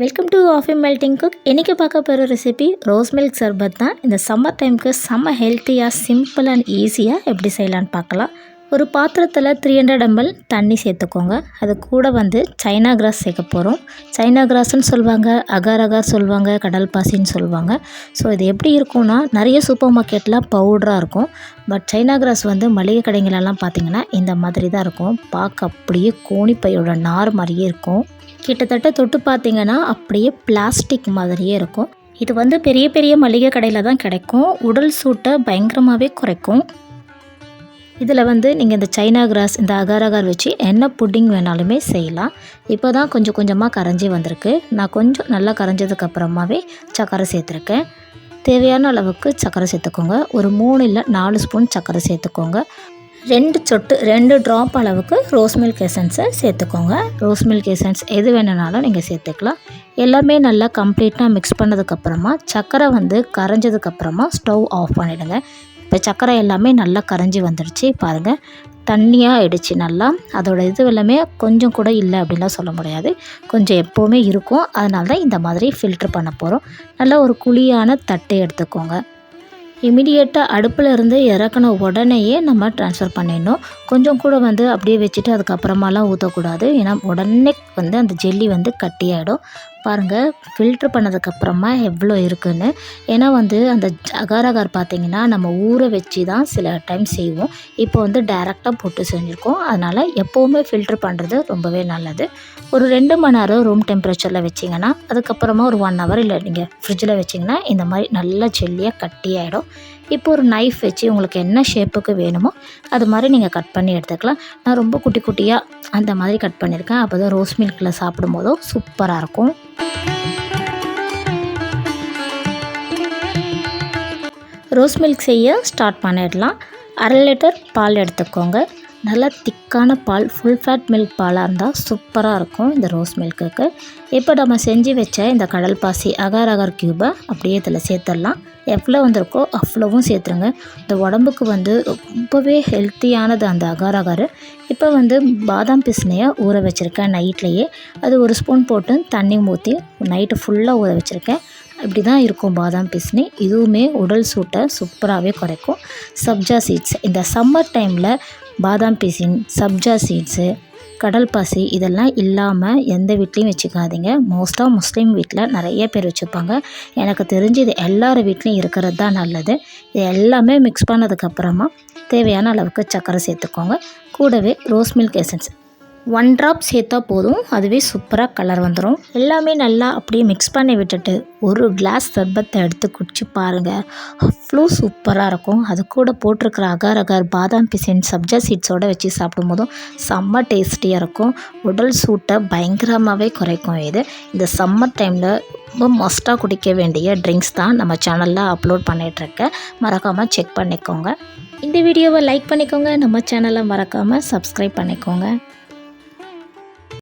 Welcome to coffee melting cook. இன்றைக்கி பார்க்க போகிற ரெசிபி ரோஸ் மில்க் சர்பத் தான். இந்த சம்மர் டைமுக்கு செம்ம ஹெல்த்தியாக சிம்பிள் அண்ட் ஈஸியாக எப்படி செய்யலான்னு பார்க்கலாம். ஒரு பாத்திரத்தில் 300 ml தண்ணி சேர்த்துக்கோங்க. அது கூட சைனா கிராஸ் சேர்க்க போகிறோம். சைனா கிராஸ்ன்னு சொல்லுவாங்க, அகார் அகார் சொல்லுவாங்க, கடல் பாசின்னு சொல்லுவாங்க. ஸோ இது எப்படி இருக்கும்னா, நிறைய சூப்பர் மார்க்கெட்டில் பவுடராக இருக்கும். பட் சைனா கிராஸ் மளிகை கடைங்களெல்லாம் பார்த்திங்கன்னா இந்த மாதிரி தான் இருக்கும். பார்க்க அப்படியே கோணிப்பையோட நார் மாதிரியே இருக்கும். கிட்டத்தட்ட தொட்டு பார்த்திங்கன்னா அப்படியே பிளாஸ்டிக் மாதிரியே இருக்கும். இது பெரிய பெரிய மளிகை கடையில் தான் கிடைக்கும். உடல் சூட்டை பயங்கரமாகவே குறைக்கும். இதில் நீங்கள் இந்த சைனா கிராஸ், இந்த அகார் அகார் வச்சு என்ன புட்டிங் வேணாலுமே செய்யலாம். இப்போ தான் கொஞ்சம் கொஞ்சமாக கரைஞ்சி வந்திருக்கு. நான் கொஞ்சம் நல்லா கரைஞ்சதுக்கப்புறமாவே சர்க்கரை சேர்த்துருக்கேன். தேவையான அளவுக்கு சர்க்கரை சேர்த்துக்கோங்க. ஒரு 3 இல்லை 4 ஸ்பூன் சர்க்கரை சேர்த்துக்கோங்க. 2 ட்ராப் அளவுக்கு ரோஸ் மில்க் எசன்ஸை சேர்த்துக்கோங்க. ரோஸ் மில்க் எசன்ஸ் எது வேணுனாலும் நீங்கள் சேர்த்துக்கலாம். எல்லாமே நல்லா கம்ப்ளீட்டாக மிக்ஸ் பண்ணதுக்கப்புறமா சர்க்கரை கரைஞ்சதுக்கப்புறமா ஸ்டவ் ஆஃப் பண்ணிவிடுங்க. இப்போ சர்க்கரை எல்லாமே நல்லா கரைஞ்சி வந்துடுச்சு. பாருங்கள், தண்ணியாக ஆகிடுச்சு நல்லா. அதோட இது எல்லாமே கொஞ்சம் கூட இல்லை அப்படின்லாம் சொல்ல முடியாது, கொஞ்சம் எப்போவுமே இருக்கும். அதனால தான் இந்த மாதிரி ஃபில்ட்ரு பண்ண போகிறோம். நல்லா ஒரு குழியான தட்டை எடுத்துக்கோங்க. இமிடியேட்டாக அடுப்பில் இருந்து இறக்குன உடனேயே நம்ம ட்ரான்ஸ்ஃபர் பண்ணிடணும். கொஞ்சம் கூட அப்படியே வச்சுட்டு அதுக்கப்புறமாலாம் ஊற்றக்கூடாது. ஏன்னா உடனே அந்த ஜெல்லி கட்டியாகிடும். பாருங்கள், ஃபில்ட்ரு பண்ணதுக்கப்புறமா எவ்வளோ இருக்குதுன்னு. ஏன்னா அந்த அகார் அகார் பார்த்திங்கன்னா நம்ம ஊற வச்சு தான் சில டைம் செய்வோம். இப்போ டைரெக்டாக போட்டு செஞ்சுருக்கோம். அதனால் எப்போவுமே ஃபில்ட்ரு பண்ணுறது ரொம்பவே நல்லது. ஒரு 2 மணி நேரம் ரூம் டெம்பரேச்சரில் வச்சிங்கன்னா, அதுக்கப்புறமா ஒரு 1 hour இல்லை நீங்கள் ஃப்ரிட்ஜில் வச்சிங்கன்னா இந்த மாதிரி நல்லா ஜெல்லியாக கட்டியாகிடும். இப்போ ஒரு நைஃப் வச்சு உங்களுக்கு என்ன ஷேப்புக்கு வேணுமோ அது மாதிரி நீங்கள் கட் பண்ணி எடுத்துக்கலாம். நான் ரொம்ப குட்டி குட்டியாக அந்த மாதிரி கட் பண்ணியிருக்கேன். அப்போ தான் ரோஸ் மில்கில் சாப்பிடும் போதும் சூப்பராக இருக்கும். ரோஸ் மில்க் செய்ய ஸ்டார்ட் பண்ணிடலாம். 1/2 லிட்டர் பால் எடுத்துக்கோங்க. நல்லா திக்கான பால், ஃபுல் ஃபேட் மில்க் பாலாக இருந்தால் சூப்பராக இருக்கும் இந்த ரோஸ் மில்க்குக்கு. இப்போ நம்ம செஞ்சு வச்ச இந்த கடல் பாசி அகார் அகார் க்யூபை அப்படியே இதில் சேர்த்துடலாம். எவ்வளோ வந்திருக்கோ அவ்வளோவும் சேர்த்துருங்க. இந்த உடம்புக்கு ரொம்பவே ஹெல்த்தியானது அந்த அகார் அகார். இப்போ பாதாம் பிஸ்னையை ஊற வச்சுருக்கேன் நைட்லேயே. அது 1 ஸ்பூன் போட்டு தண்ணி ஊற்றி நைட்டு ஃபுல்லாக ஊற வச்சுருக்கேன். இப்படி தான் இருக்கும் பாதாம் பிஸ்னி. இதுவுமே உடல் சூட்டை சூப்பராகவே குறைக்கும். சப்ஜா சீட்ஸ், இந்த சம்மர் டைமில் பாதாம் பிசின், சப்ஜா சீட்ஸு, கடல் பாசி இதெல்லாம் இல்லாமல் எந்த வீட்லேயும் வச்சுக்காதீங்க. மோஸ்ட்டாக முஸ்லீம் வீட்டில் நிறைய பேர் வச்சுப்பாங்க. எனக்கு தெரிஞ்சு இது எல்லார் வீட்லேயும் இருக்கிறது தான் நல்லது. இது எல்லாமே மிக்ஸ் பண்ணதுக்கப்புறமா தேவையான அளவுக்கு சர்க்கரை சேர்த்துக்கோங்க. கூடவே ரோஸ் மில்க் எசன்ஸ் 1 ட்ராப் சேர்த்தா போதும், அதுவே சூப்பராக கலர் வந்துடும். எல்லாமே நல்லா அப்படியே மிக்ஸ் பண்ணி விட்டுட்டு ஒரு கிளாஸ் சர்பத்தை எடுத்து குடிச்சு பாருங்கள், அவ்வளோ சூப்பராக இருக்கும். அது கூட போட்டிருக்கிற அகார் அகார், பாதாம் பிசின், சப்ஜா சீட்ஸோடு வச்சு சாப்பிடும் போதும் செம்ம டேஸ்டியாக இருக்கும். உடல் சூட்டை பயங்கரமாகவே குறைக்கும். இது இந்த சம்மர் டைமில் ரொம்ப மஸ்ட்டாக குடிக்க வேண்டிய ட்ரிங்க்ஸ் தான் நம்ம சேனலில் அப்லோட் பண்ணிகிட்ருக்கேன். மறக்காமல் செக் பண்ணிக்கோங்க. இந்த வீடியோவை லைக் பண்ணிக்கோங்க. நம்ம சேனலை மறக்காமல் சப்ஸ்கிரைப் பண்ணிக்கோங்க.